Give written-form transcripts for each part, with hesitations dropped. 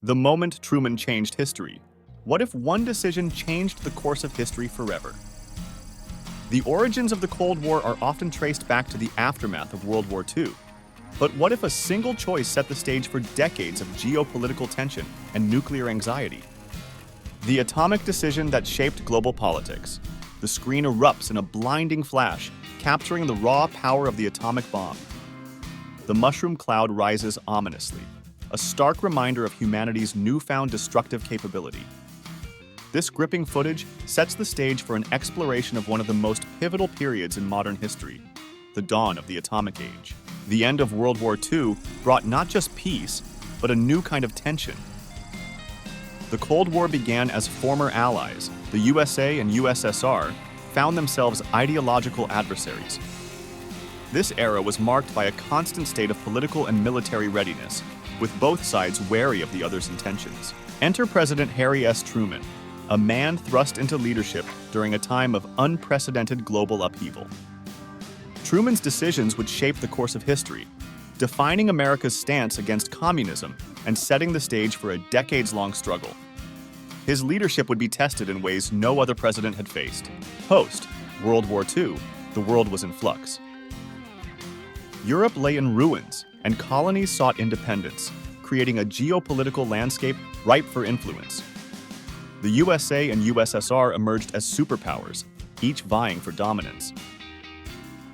The moment Truman changed history. What if one decision changed the course of history forever? The origins of the Cold War are often traced back to the aftermath of World War II. But what if a single choice set the stage for decades of geopolitical tension and nuclear anxiety? The atomic decision that shaped global politics. The screen erupts in a blinding flash, capturing the raw power of the atomic bomb. The mushroom cloud rises ominously, a stark reminder of humanity's newfound destructive capability. This gripping footage sets the stage for an exploration of one of the most pivotal periods in modern history, the dawn of the atomic age. The end of World War II brought not just peace, but a new kind of tension. The Cold War began as former allies, the USA and USSR, found themselves ideological adversaries. This era was marked by a constant state of political and military readiness, with both sides wary of the other's intentions. Enter President Harry S. Truman, a man thrust into leadership during a time of unprecedented global upheaval. Truman's decisions would shape the course of history, defining America's stance against communism and setting the stage for a decades-long struggle. His leadership would be tested in ways no other president had faced. Post World War II, the world was in flux. Europe lay in ruins, and colonies sought independence, creating a geopolitical landscape ripe for influence. The USA and USSR emerged as superpowers, each vying for dominance.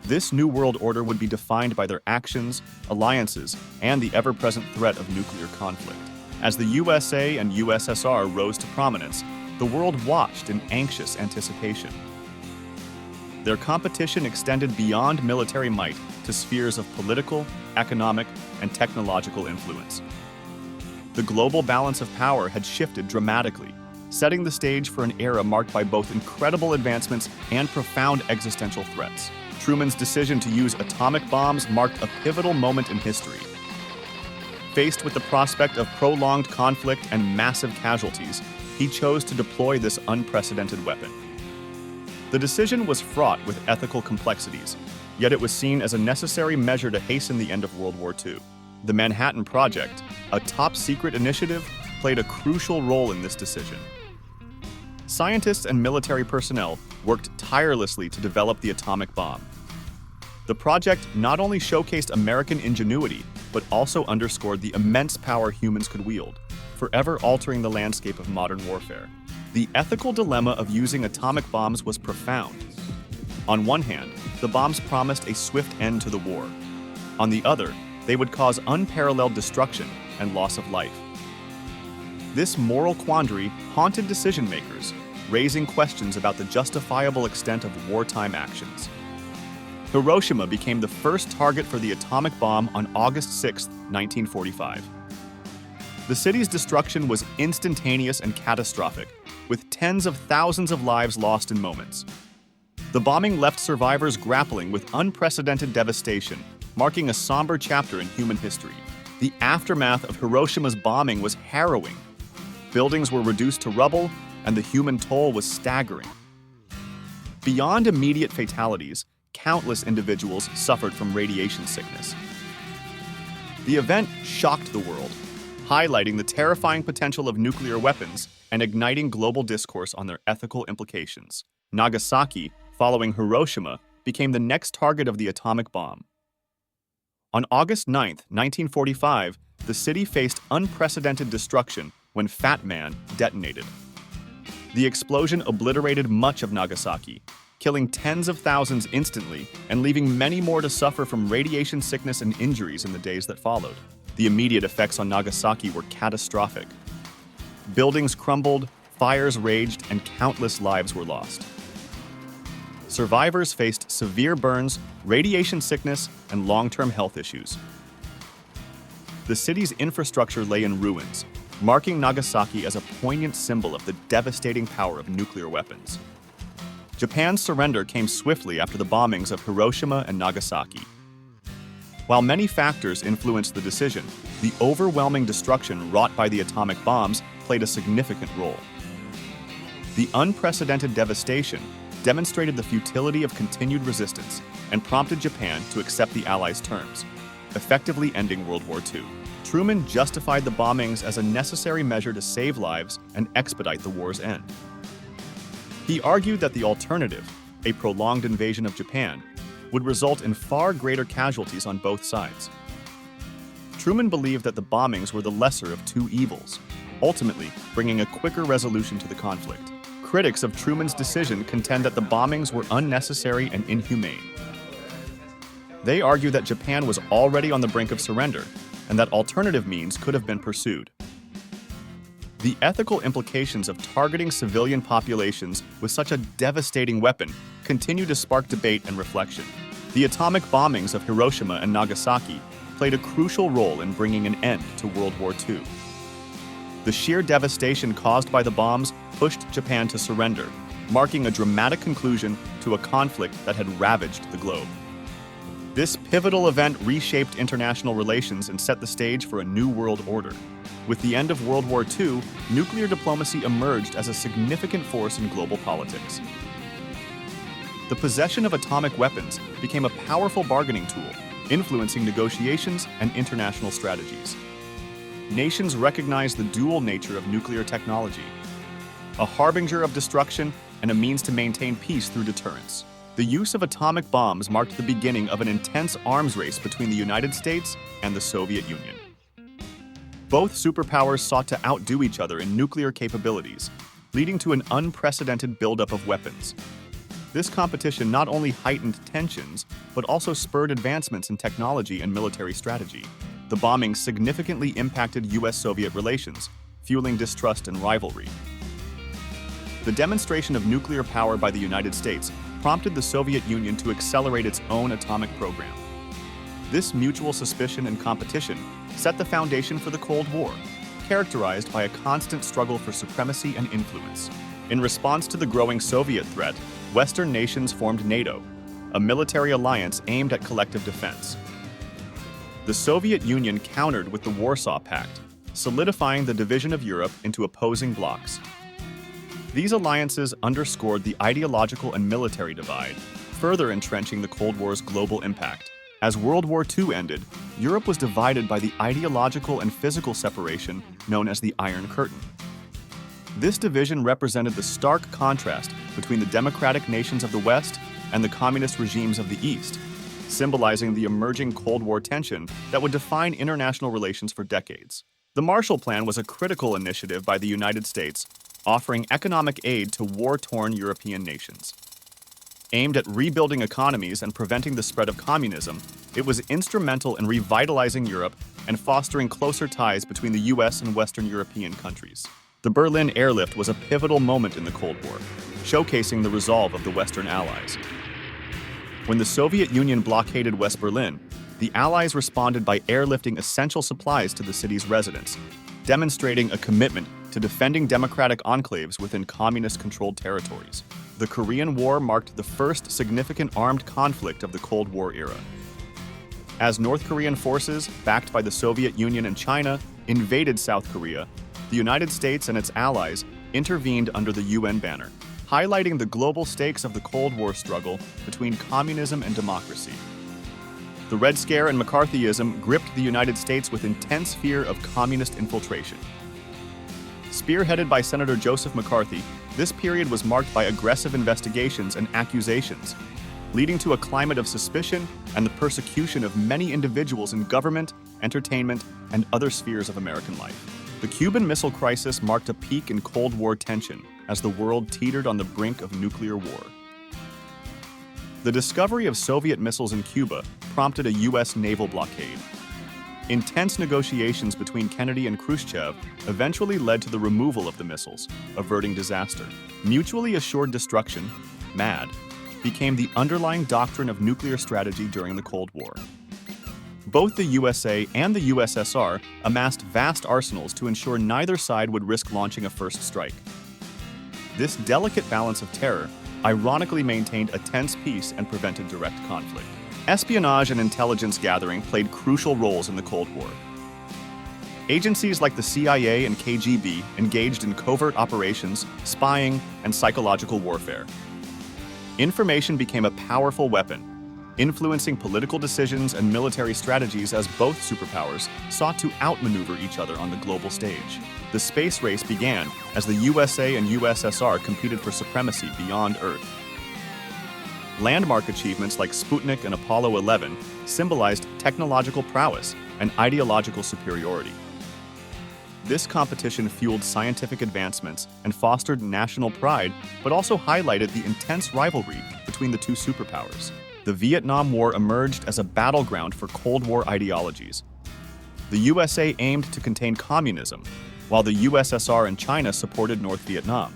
This new world order would be defined by their actions, alliances, and the ever-present threat of nuclear conflict. As the USA and USSR rose to prominence, the world watched in anxious anticipation. Their competition extended beyond military might to spheres of political, economic, and technological influence. The global balance of power had shifted dramatically, setting the stage for an era marked by both incredible advancements and profound existential threats. Truman's decision to use atomic bombs marked a pivotal moment in history. Faced with the prospect of prolonged conflict and massive casualties, he chose to deploy this unprecedented weapon. The decision was fraught with ethical complexities, yet it was seen as a necessary measure to hasten the end of World War II. The Manhattan Project, a top-secret initiative, played a crucial role in this decision. Scientists and military personnel worked tirelessly to develop the atomic bomb. The project not only showcased American ingenuity, but also underscored the immense power humans could wield, forever altering the landscape of modern warfare. The ethical dilemma of using atomic bombs was profound. On one hand, the bombs promised a swift end to the war. On the other, they would cause unparalleled destruction and loss of life. This moral quandary haunted decision-makers, raising questions about the justifiable extent of wartime actions. Hiroshima became the first target for the atomic bomb on August 6, 1945. The city's destruction was instantaneous and catastrophic, with tens of thousands of lives lost in moments. The bombing left survivors grappling with unprecedented devastation, marking a somber chapter in human history. The aftermath of Hiroshima's bombing was harrowing. Buildings were reduced to rubble, and the human toll was staggering. Beyond immediate fatalities, countless individuals suffered from radiation sickness. The event shocked the world, highlighting the terrifying potential of nuclear weapons and igniting global discourse on their ethical implications. Nagasaki, following Hiroshima, became the next target of the atomic bomb. On August 9, 1945, the city faced unprecedented destruction when Fat Man detonated. The explosion obliterated much of Nagasaki, killing tens of thousands instantly and leaving many more to suffer from radiation sickness and injuries in the days that followed. The immediate effects on Nagasaki were catastrophic. Buildings crumbled, fires raged, and countless lives were lost. Survivors faced severe burns, radiation sickness, and long-term health issues. The city's infrastructure lay in ruins, marking Nagasaki as a poignant symbol of the devastating power of nuclear weapons. Japan's surrender came swiftly after the bombings of Hiroshima and Nagasaki. While many factors influenced the decision, the overwhelming destruction wrought by the atomic bombs played a significant role. The unprecedented devastation demonstrated the futility of continued resistance and prompted Japan to accept the Allies' terms, effectively ending World War II. Truman justified the bombings as a necessary measure to save lives and expedite the war's end. He argued that the alternative, a prolonged invasion of Japan, would result in far greater casualties on both sides. Truman believed that the bombings were the lesser of two evils, ultimately bringing a quicker resolution to the conflict. Critics of Truman's decision contend that the bombings were unnecessary and inhumane. They argue that Japan was already on the brink of surrender, and that alternative means could have been pursued. The ethical implications of targeting civilian populations with such a devastating weapon continue to spark debate and reflection. The atomic bombings of Hiroshima and Nagasaki played a crucial role in bringing an end to World War II. The sheer devastation caused by the bombs pushed Japan to surrender, marking a dramatic conclusion to a conflict that had ravaged the globe. This pivotal event reshaped international relations and set the stage for a new world order. With the end of World War II, nuclear diplomacy emerged as a significant force in global politics. The possession of atomic weapons became a powerful bargaining tool, influencing negotiations and international strategies. Nations recognized the dual nature of nuclear technology, a harbinger of destruction and a means to maintain peace through deterrence. The use of atomic bombs marked the beginning of an intense arms race between the United States and the Soviet Union. Both superpowers sought to outdo each other in nuclear capabilities, leading to an unprecedented buildup of weapons. This competition not only heightened tensions, but also spurred advancements in technology and military strategy. The bombing significantly impacted US-Soviet relations, fueling distrust and rivalry. The demonstration of nuclear power by the United States prompted the Soviet Union to accelerate its own atomic program. This mutual suspicion and competition set the foundation for the Cold War, characterized by a constant struggle for supremacy and influence. In response to the growing Soviet threat, Western nations formed NATO, a military alliance aimed at collective defense. The Soviet Union countered with the Warsaw Pact, solidifying the division of Europe into opposing blocs. These alliances underscored the ideological and military divide, further entrenching the Cold War's global impact. As World War II ended, Europe was divided by the ideological and physical separation known as the Iron Curtain. This division represented the stark contrast between the democratic nations of the West and the communist regimes of the East, symbolizing the emerging Cold War tension that would define international relations for decades. The Marshall Plan was a critical initiative by the United States, offering economic aid to war-torn European nations. Aimed at rebuilding economies and preventing the spread of communism, it was instrumental in revitalizing Europe and fostering closer ties between the US and Western European countries. The Berlin airlift was a pivotal moment in the Cold War, showcasing the resolve of the Western Allies. When the Soviet Union blockaded West Berlin, the Allies responded by airlifting essential supplies to the city's residents, demonstrating a commitment to defending democratic enclaves within communist-controlled territories. The Korean War marked the first significant armed conflict of the Cold War era. As North Korean forces, backed by the Soviet Union and China, invaded South Korea, the United States and its allies intervened under the UN banner, highlighting the global stakes of the Cold War struggle between communism and democracy. The Red Scare and McCarthyism gripped the United States with intense fear of communist infiltration. Spearheaded by Senator Joseph McCarthy, this period was marked by aggressive investigations and accusations, leading to a climate of suspicion and the persecution of many individuals in government, entertainment, and other spheres of American life. The Cuban Missile Crisis marked a peak in Cold War tension as the world teetered on the brink of nuclear war. The discovery of Soviet missiles in Cuba prompted a U.S. naval blockade. Intense negotiations between Kennedy and Khrushchev eventually led to the removal of the missiles, averting disaster. Mutually assured destruction, MAD, became the underlying doctrine of nuclear strategy during the Cold War. Both the USA and the USSR amassed vast arsenals to ensure neither side would risk launching a first strike. This delicate balance of terror ironically maintained a tense peace and prevented direct conflict. Espionage and intelligence gathering played crucial roles in the Cold War. Agencies like the CIA and KGB engaged in covert operations, spying, and psychological warfare. Information became a powerful weapon, influencing political decisions and military strategies as both superpowers sought to outmaneuver each other on the global stage. The space race began as the USA and USSR competed for supremacy beyond Earth. Landmark achievements like Sputnik and Apollo 11 symbolized technological prowess and ideological superiority. This competition fueled scientific advancements and fostered national pride, but also highlighted the intense rivalry between the two superpowers. The Vietnam War emerged as a battleground for Cold War ideologies. The USA aimed to contain communism, while the USSR and China supported North Vietnam.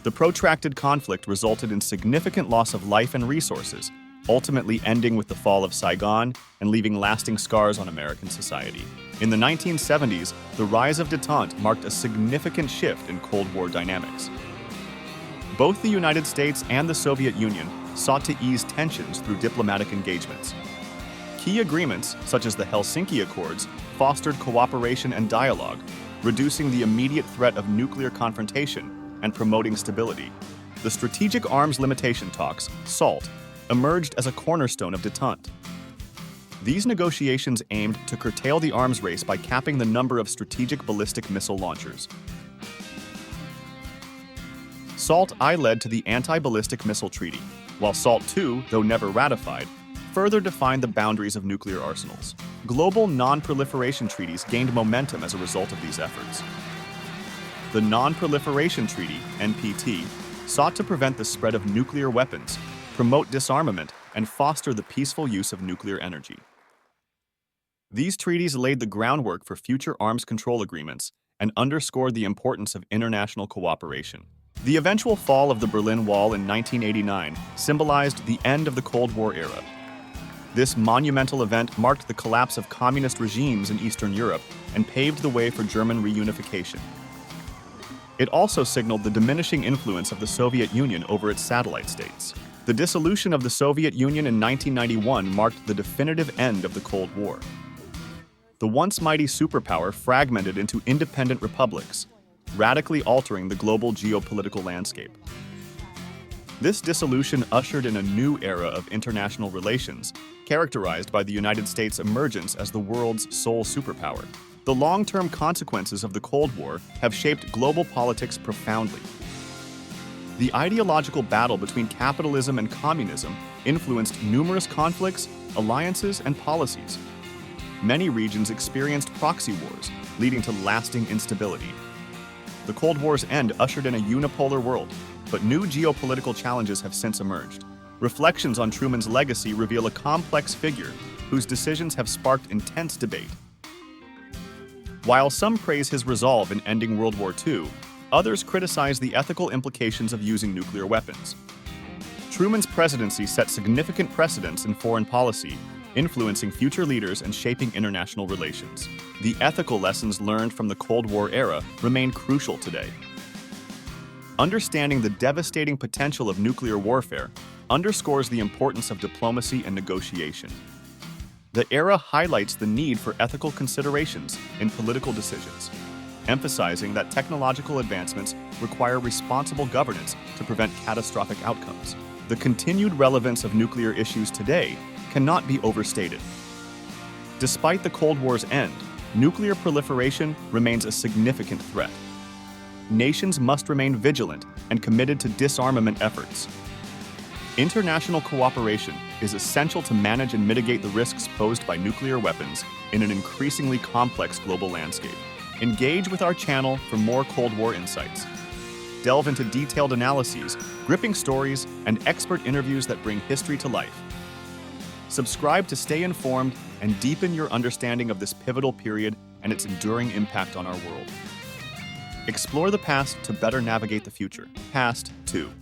The protracted conflict resulted in significant loss of life and resources, ultimately ending with the fall of Saigon and leaving lasting scars on American society. In the 1970s, the rise of détente marked a significant shift in Cold War dynamics. Both the United States and the Soviet Union sought to ease tensions through diplomatic engagements. Key agreements, such as the Helsinki Accords, fostered cooperation and dialogue, reducing the immediate threat of nuclear confrontation and promoting stability. The Strategic Arms Limitation Talks, SALT, emerged as a cornerstone of détente. These negotiations aimed to curtail the arms race by capping the number of strategic ballistic missile launchers. SALT I led to the Anti-Ballistic Missile Treaty, while SALT II, though never ratified, further defined the boundaries of nuclear arsenals. Global non-proliferation treaties gained momentum as a result of these efforts. The Non-Proliferation Treaty, NPT, sought to prevent the spread of nuclear weapons, promote disarmament, and foster the peaceful use of nuclear energy. These treaties laid the groundwork for future arms control agreements and underscored the importance of international cooperation. The eventual fall of the Berlin Wall in 1989 symbolized the end of the Cold War era. This monumental event marked the collapse of communist regimes in Eastern Europe and paved the way for German reunification. It also signaled the diminishing influence of the Soviet Union over its satellite states. The dissolution of the Soviet Union in 1991 marked the definitive end of the Cold War. The once mighty superpower fragmented into independent republics, radically altering the global geopolitical landscape. This dissolution ushered in a new era of international relations, characterized by the United States' emergence as the world's sole superpower. The long-term consequences of the Cold War have shaped global politics profoundly. The ideological battle between capitalism and communism influenced numerous conflicts, alliances, and policies. Many regions experienced proxy wars, leading to lasting instability. The Cold War's end ushered in a unipolar world, but new geopolitical challenges have since emerged. Reflections on Truman's legacy reveal a complex figure whose decisions have sparked intense debate. While some praise his resolve in ending World War II, others criticize the ethical implications of using nuclear weapons. Truman's presidency set significant precedents in foreign policy, influencing future leaders and shaping international relations. The ethical lessons learned from the Cold War era remain crucial today. Understanding the devastating potential of nuclear warfare underscores the importance of diplomacy and negotiation. The era highlights the need for ethical considerations in political decisions, emphasizing that technological advancements require responsible governance to prevent catastrophic outcomes. The continued relevance of nuclear issues today cannot be overstated. Despite the Cold War's end, nuclear proliferation remains a significant threat. Nations must remain vigilant and committed to disarmament efforts. International cooperation is essential to manage and mitigate the risks posed by nuclear weapons in an increasingly complex global landscape. Engage with our channel for more Cold War insights. Delve into detailed analyses, gripping stories, and expert interviews that bring history to life. Subscribe to stay informed and deepen your understanding of this pivotal period and its enduring impact on our world. Explore the past to better navigate the future. Past 2.